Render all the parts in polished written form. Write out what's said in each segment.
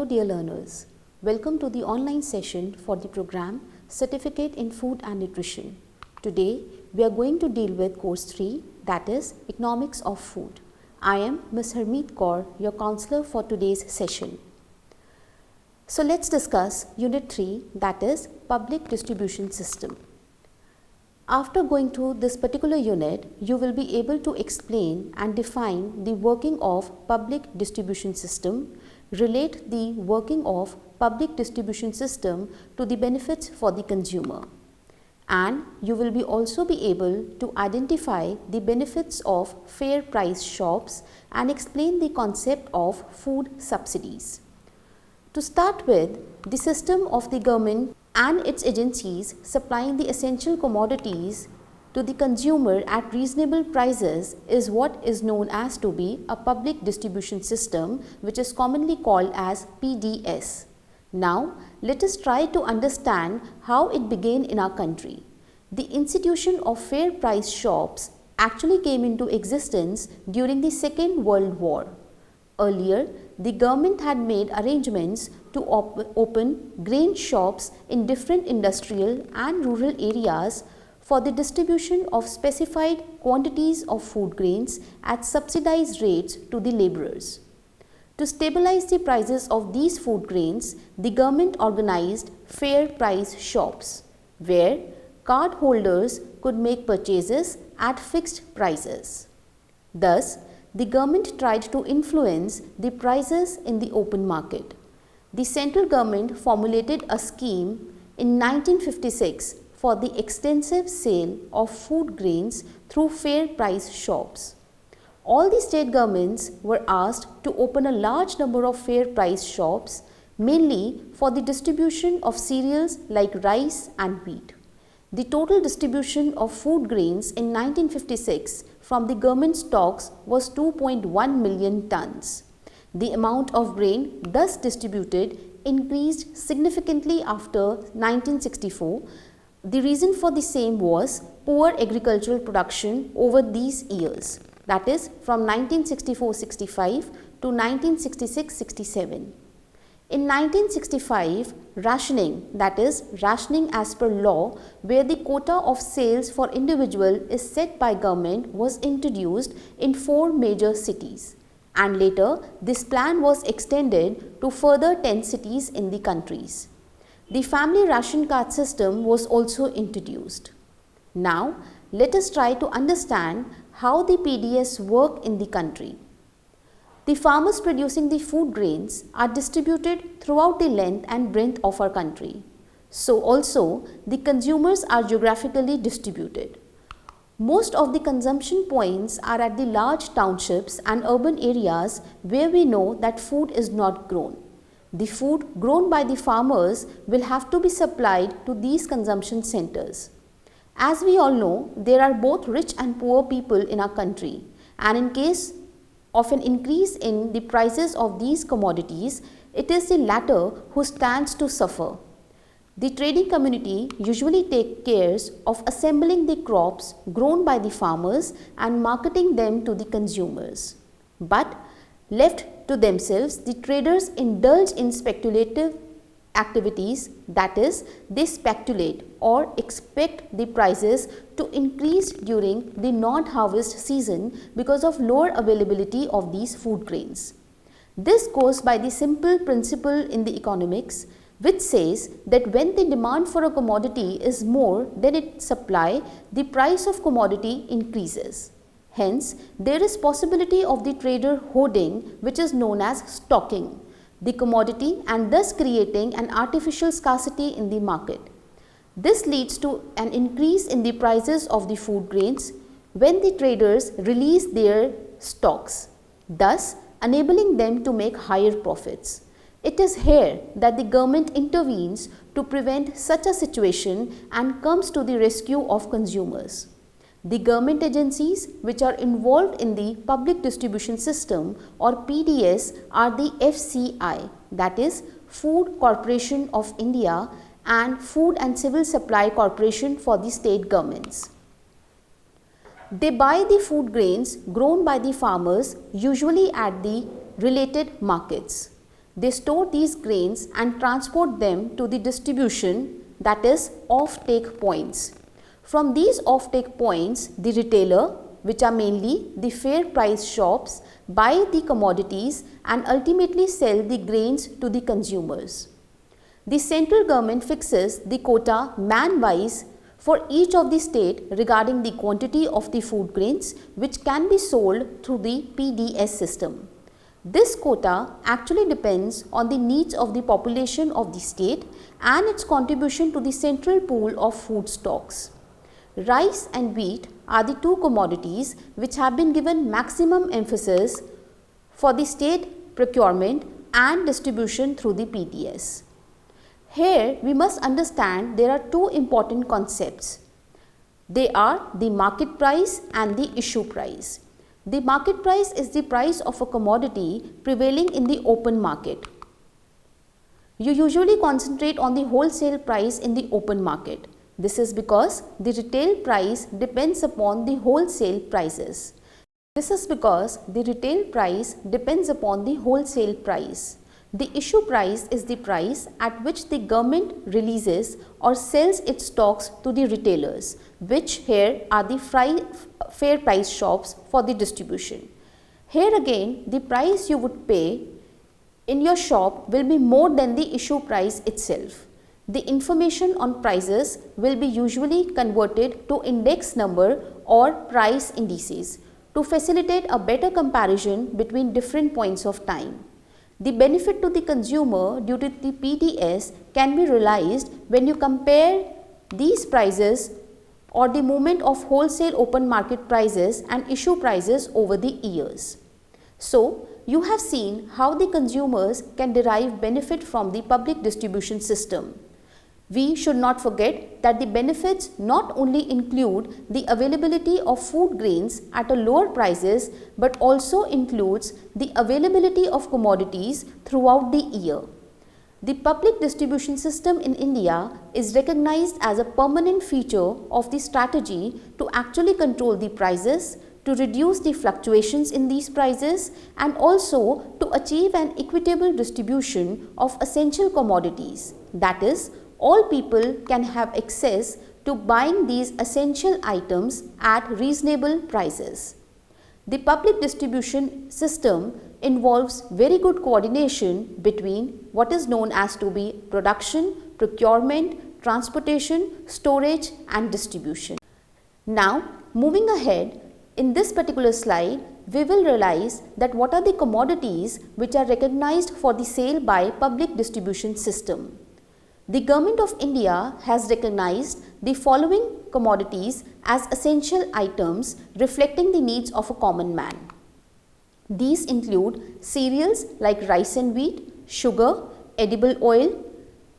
Hello dear learners, welcome to the online session for the program Certificate in Food and Nutrition. Today we are going to deal with course 3, that is Economics of Food. I am Ms. Harmeet Kaur, your counselor for today's session. So let's discuss Unit 3, that is Public Distribution System. After going through this particular unit, you will be able to explain and define the working of public distribution system, relate the working of public distribution system to the benefits for the consumer. And you will also be able to identify the benefits of fair price shops and explain the concept of food subsidies. To start with, the system of the government and its agencies supplying the essential commodities to the consumer at reasonable prices is what is known as to be a public distribution system, which is commonly called as PDS. Now, let us try to understand how it began in our country. The institution of fair price shops actually came into existence during the Second World War. Earlier, the government had made arrangements to open grain shops in different industrial and rural areas for the distribution of specified quantities of food grains at subsidized rates to the laborers. To stabilize the prices of these food grains, the government organized fair price shops, where card holders could make purchases at fixed prices. Thus, the government tried to influence the prices in the open market. The central government formulated a scheme in 1956 for the extensive sale of food grains through fair price shops. All the state governments were asked to open a large number of fair price shops, mainly for the distribution of cereals like rice and wheat. The total distribution of food grains in 1956 from the government stocks was 2.1 million tons. The amount of grain thus distributed increased significantly after 1964. The reason for the same was poor agricultural production over these years, that is from 1964-65 to 1966-67. In 1965, rationing, that is rationing as per law, where the quota of sales for individual is set by government, was introduced in 4 major cities, and later this plan was extended to further 10 cities in the countries. The family ration card system was also introduced. Now, let us try to understand how the PDS work in the country. The farmers producing the food grains are distributed throughout the length and breadth of our country. So also, the consumers are geographically distributed. Most of the consumption points are at the large townships and urban areas where we know that food is not grown. The food grown by the farmers will have to be supplied to these consumption centers. As we all know, there are both rich and poor people in our country, and in case of an increase in the prices of these commodities, it is the latter who stands to suffer. The trading community usually take care of assembling the crops grown by the farmers and marketing them to the consumers. But left to themselves, the traders indulge in speculative activities, that is, they speculate or expect the prices to increase during the non-harvest season because of lower availability of these food grains. This goes by the simple principle in the economics, which says that when the demand for a commodity is more than its supply, the price of commodity increases. Hence, there is possibility of the trader hoarding, which is known as stocking the commodity and thus creating an artificial scarcity in the market. This leads to an increase in the prices of the food grains when the traders release their stocks, thus enabling them to make higher profits. It is here that the government intervenes to prevent such a situation and comes to the rescue of consumers. The government agencies which are involved in the public distribution system or PDS are the FCI, that is Food Corporation of India, and Food and Civil Supply Corporation for the state governments. They buy the food grains grown by the farmers usually at the related markets. They store these grains and transport them to the distribution, that is off-take points. From these off-take points, the retailer, which are mainly the fair price shops, buy the commodities and ultimately sell the grains to the consumers. The central government fixes the quota man-wise for each of the state regarding the quantity of the food grains which can be sold through the PDS system. This quota actually depends on the needs of the population of the state and its contribution to the central pool of food stocks. Rice and wheat are the two commodities which have been given maximum emphasis for the state procurement and distribution through the PDS. Here we must understand there are two important concepts. They are the market price and the issue price. The market price is the price of a commodity prevailing in the open market. You usually concentrate on the wholesale price in the open market. This is because the retail price depends upon the wholesale prices. The wholesale price. The issue price is the price at which the government releases or sells its stocks to the retailers, which here are the fair price shops for the distribution. Here again, the price you would pay in your shop will be more than the issue price itself. The information on prices will be usually converted to index number or price indices to facilitate a better comparison between different points of time. The benefit to the consumer due to the PDS can be realized when you compare these prices or the movement of wholesale open market prices and issue prices over the years. So, you have seen how the consumers can derive benefit from the public distribution system. We should not forget that the benefits not only include the availability of food grains at a lower prices but also includes the availability of commodities throughout the year. The public distribution system in India is recognized as a permanent feature of the strategy to actually control the prices, to reduce the fluctuations in these prices and also to achieve an equitable distribution of essential commodities, that is, all people can have access to buying these essential items at reasonable prices. The public distribution system involves very good coordination between what is known as to be production, procurement, transportation, storage and distribution. Now, moving ahead, in this particular slide, we will realize that what are the commodities which are recognized for the sale by public distribution system. The Government of India has recognized the following commodities as essential items reflecting the needs of a common man. These include cereals like rice and wheat, sugar, edible oil,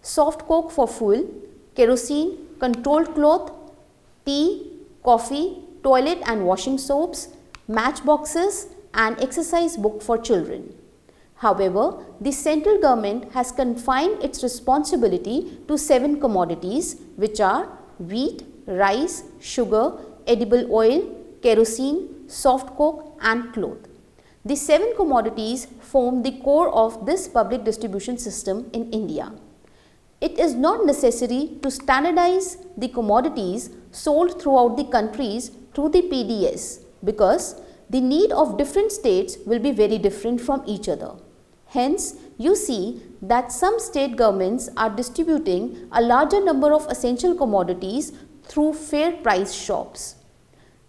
soft coke for fuel, kerosene, controlled cloth, tea, coffee, toilet and washing soaps, matchboxes and exercise book for children. However, the central government has confined its responsibility to 7 commodities which are wheat, rice, sugar, edible oil, kerosene, soft coke and cloth. The 7 commodities form the core of this public distribution system in India. It is not necessary to standardize the commodities sold throughout the countries through the PDS because the need of different states will be very different from each other. Hence, you see that some state governments are distributing a larger number of essential commodities through fair price shops.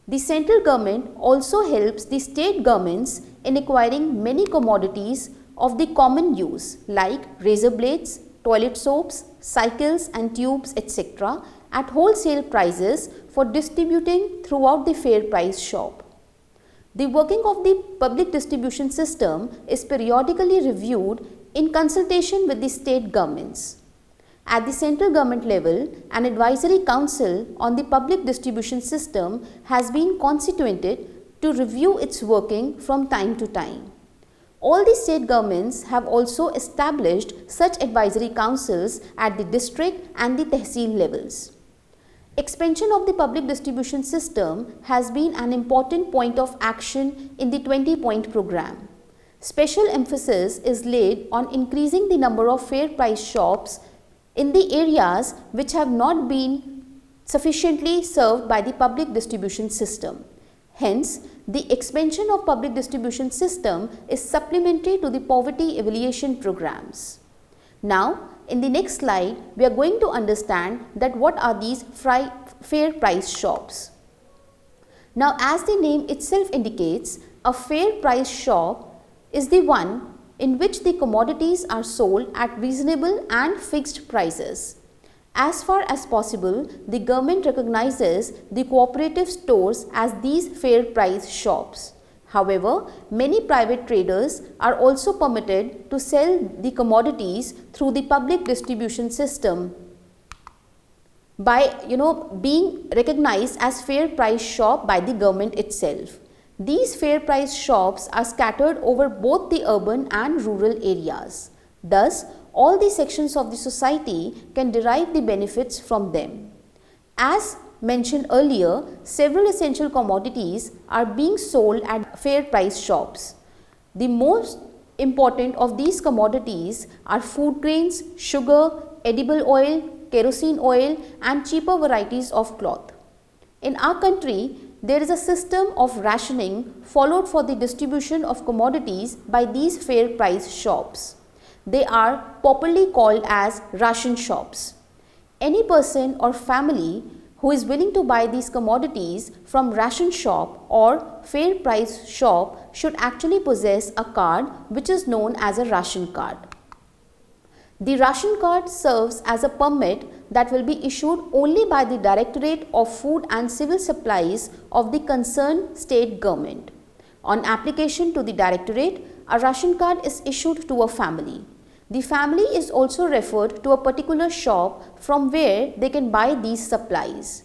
The central government also helps the state governments in acquiring many commodities of the common use like razor blades, toilet soaps, cycles and tubes etc. at wholesale prices for distributing throughout the fair price shop. The working of the public distribution system is periodically reviewed in consultation with the state governments. At the central government level, an advisory council on the public distribution system has been constituted to review its working from time to time. All the state governments have also established such advisory councils at the district and the tehsil levels. Expansion of the public distribution system has been an important point of action in the 20-point program. Special emphasis is laid on increasing the number of fair price shops in the areas which have not been sufficiently served by the public distribution system. Hence, the expansion of public distribution system is supplementary to the poverty alleviation programs. Now, in the next slide, we are going to understand that what are these fair price shops. Now, as the name itself indicates, a fair price shop is the one in which the commodities are sold at reasonable and fixed prices. As far as possible, the government recognizes the cooperative stores as these fair price shops. However, many private traders are also permitted to sell the commodities through the public distribution system by being recognized as fair price shop by the government itself. These fair price shops are scattered over both the urban and rural areas. Thus, all the sections of the society can derive the benefits from them. As mentioned earlier, several essential commodities are being sold at fair price shops. The most important of these commodities are food grains, sugar, edible oil, kerosene oil and cheaper varieties of cloth. In our country, there is a system of rationing followed for the distribution of commodities by these fair price shops. They are popularly called as ration shops. Any person or family who is willing to buy these commodities from ration shop or fair price shop should actually possess a card which is known as a ration card. The ration card serves as a permit that will be issued only by the Directorate of Food and Civil Supplies of the concerned state government. On application to the Directorate, a ration card is issued to a family. The family is also referred to a particular shop from where they can buy these supplies.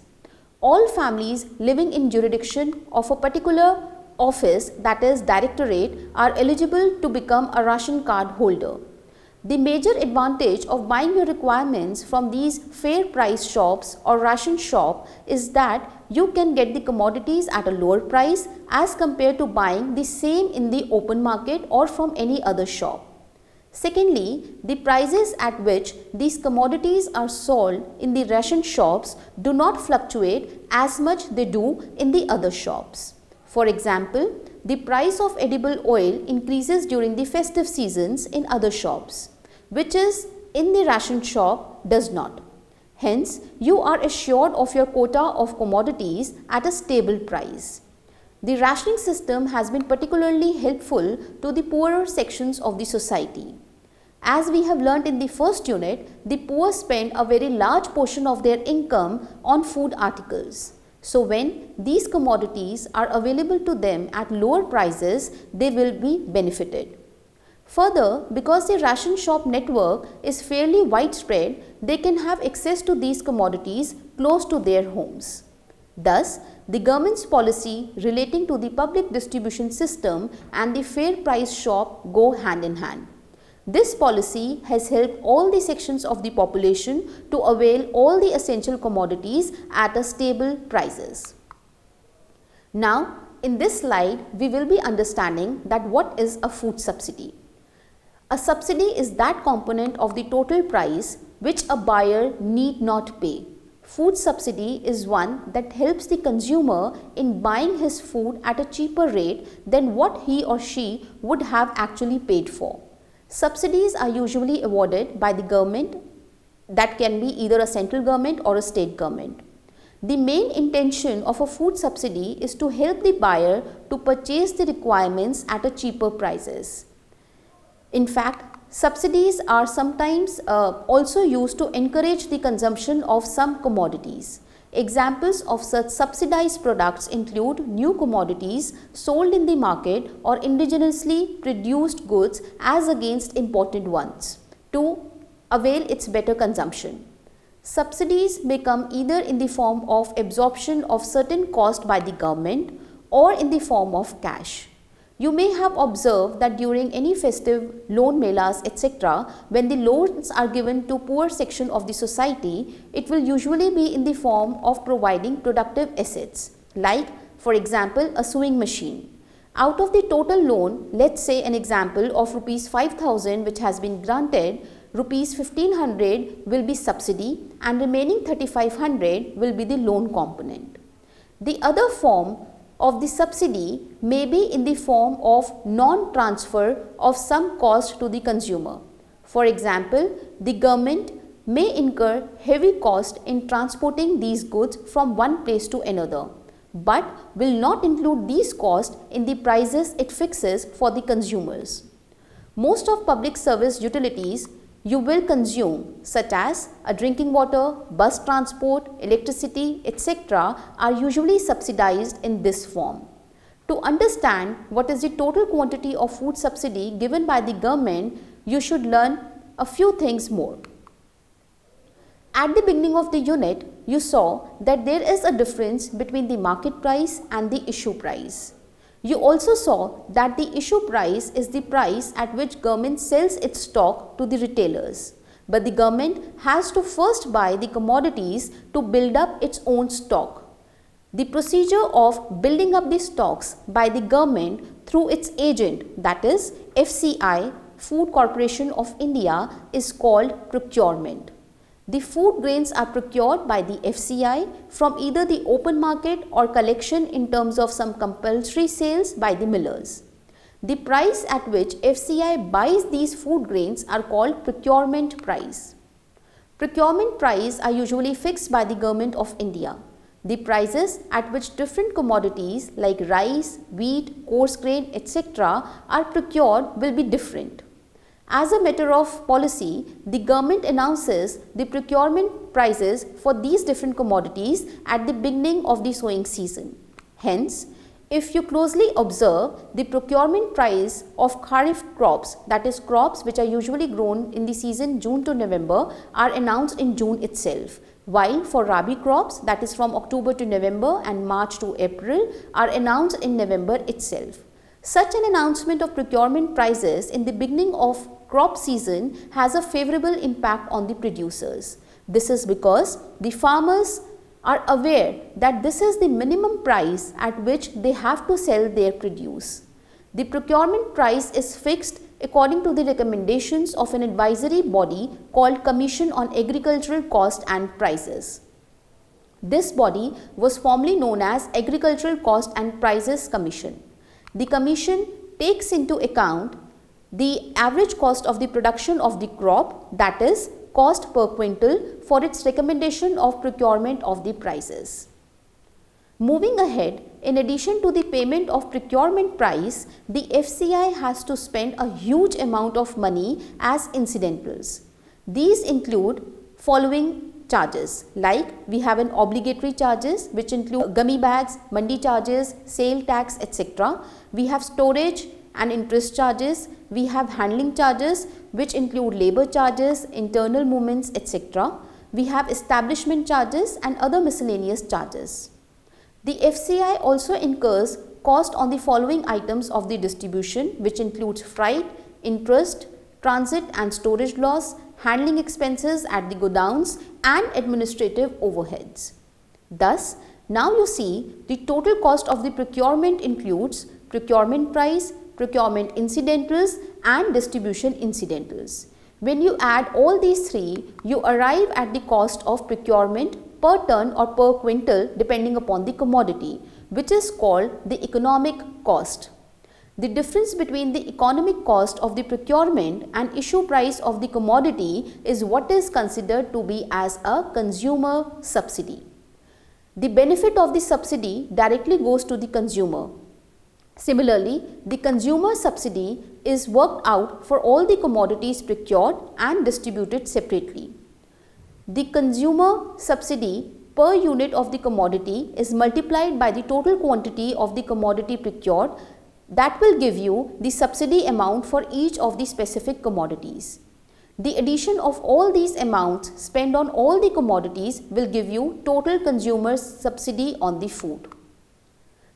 All families living in jurisdiction of a particular office, that is Directorate, are eligible to become a ration card holder. The major advantage of buying your requirements from these fair price shops or ration shop is that you can get the commodities at a lower price as compared to buying the same in the open market or from any other shop. Secondly, the prices at which these commodities are sold in the ration shops do not fluctuate as much they do in the other shops. For example, the price of edible oil increases during the festive seasons in other shops, which is in the ration shop does not. Hence, you are assured of your quota of commodities at a stable price. The rationing system has been particularly helpful to the poorer sections of the society. As we have learnt in the first unit, the poor spend a very large portion of their income on food articles. So, when these commodities are available to them at lower prices, they will be benefited. Further, because the ration shop network is fairly widespread, they can have access to these commodities close to their homes. Thus, the government's policy relating to the public distribution system and the fair price shop go hand in hand. This policy has helped all the sections of the population to avail all the essential commodities at a stable prices. Now, in this slide, we will be understanding that what is a food subsidy. A subsidy is that component of the total price which a buyer need not pay. Food subsidy is one that helps the consumer in buying his food at a cheaper rate than what he or she would have actually paid for. Subsidies are usually awarded by the government, that can be either a central government or a state government. The main intention of a food subsidy is to help the buyer to purchase the requirements at a cheaper prices. In fact, subsidies are sometimes also used to encourage the consumption of some commodities. Examples of such subsidized products include new commodities sold in the market or indigenously produced goods as against imported ones to avail its better consumption. Subsidies may come either in the form of absorption of certain cost by the government or in the form of cash. You may have observed that during any festive loan melas etc., when the loans are given to poor section of the society, it will usually be in the form of providing productive assets like, for example, a sewing machine. Out of the total loan, let's say an example of rupees 5,000 which has been granted, rupees 1,500 will be subsidy and remaining 3,500 will be the loan component. The other form of the subsidy may be in the form of non-transfer of some cost to the consumer. For example, the government may incur heavy cost in transporting these goods from one place to another, but will not include these costs in the prices it fixes for the consumers. Most of public service utilities you will consume, such as a drinking water, bus transport, electricity, etc., are usually subsidized in this form. To understand what is the total quantity of food subsidy given by the government, you should learn a few things more. At the beginning of the unit, you saw that there is a difference between the market price and the issue price. You also saw that the issue price is the price at which government sells its stock to the retailers. But the government has to first buy the commodities to build up its own stock. The procedure of building up the stocks by the government through its agent, that is FCI, Food Corporation of India, is called procurement. The food grains are procured by the FCI from either the open market or collection in terms of some compulsory sales by the millers. The price at which FCI buys these food grains are called procurement price. Procurement price are usually fixed by the Government of India. The prices at which different commodities like rice, wheat, coarse grain, etc. are procured will be different. As a matter of policy, the government announces the procurement prices for these different commodities at the beginning of the sowing season. Hence, if you closely observe, the procurement price of Kharif crops, that is crops which are usually grown in the season June to November, are announced in June itself, while for Rabi crops, that is from October to November and March to April, are announced in November itself. Such an announcement of procurement prices in the beginning of crop season has a favorable impact on the producers. This is because the farmers are aware that this is the minimum price at which they have to sell their produce. The procurement price is fixed according to the recommendations of an advisory body called Commission on Agricultural Cost and Prices. This body was formerly known as Agricultural Cost and Prices Commission. The Commission takes into account the average cost of the production of the crop, that is cost per quintal, for its recommendation of procurement of the prices. Moving ahead, in addition to the payment of procurement price, the FCI has to spend a huge amount of money as incidentals. These include following charges, like we have an obligatory charges which include gummy bags, mandi charges, sale tax, etc. We have storage and interest charges, we have handling charges which include labor charges, internal movements, etc. We have establishment charges and other miscellaneous charges. The FCI also incurs cost on the following items of the distribution, which includes freight, interest, transit and storage loss, handling expenses at the godowns and administrative overheads. Thus, now you see the total cost of the procurement includes procurement price, procurement incidentals and distribution incidentals. When you add all these three, you arrive at the cost of procurement per ton or per quintal depending upon the commodity, which is called the economic cost. The difference between the economic cost of the procurement and issue price of the commodity is what is considered to be as a consumer subsidy. The benefit of the subsidy directly goes to the consumer. Similarly, the consumer subsidy is worked out for all the commodities procured and distributed separately. The consumer subsidy per unit of the commodity is multiplied by the total quantity of the commodity procured. That will give you the subsidy amount for each of the specific commodities. The addition of all these amounts spent on all the commodities will give you total consumer subsidy on the food.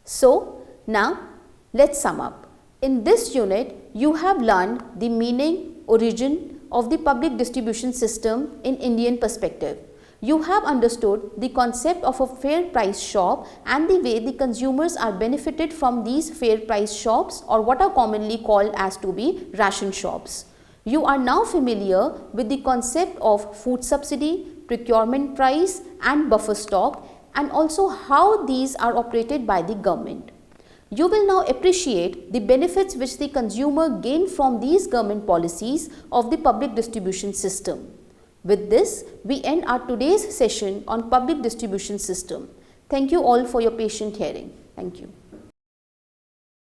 So, now let's sum up. In this unit, you have learned the meaning, origin of the public distribution system in Indian perspective. You have understood the concept of a fair price shop and the way the consumers are benefited from these fair price shops, or what are commonly called as to be ration shops. You are now familiar with the concept of food subsidy, procurement price and buffer stock, and also how these are operated by the government. You will now appreciate the benefits which the consumer gain from these government policies of the public distribution system. With this, we end our today's session on public distribution system. Thank you all for your patient hearing. Thank you.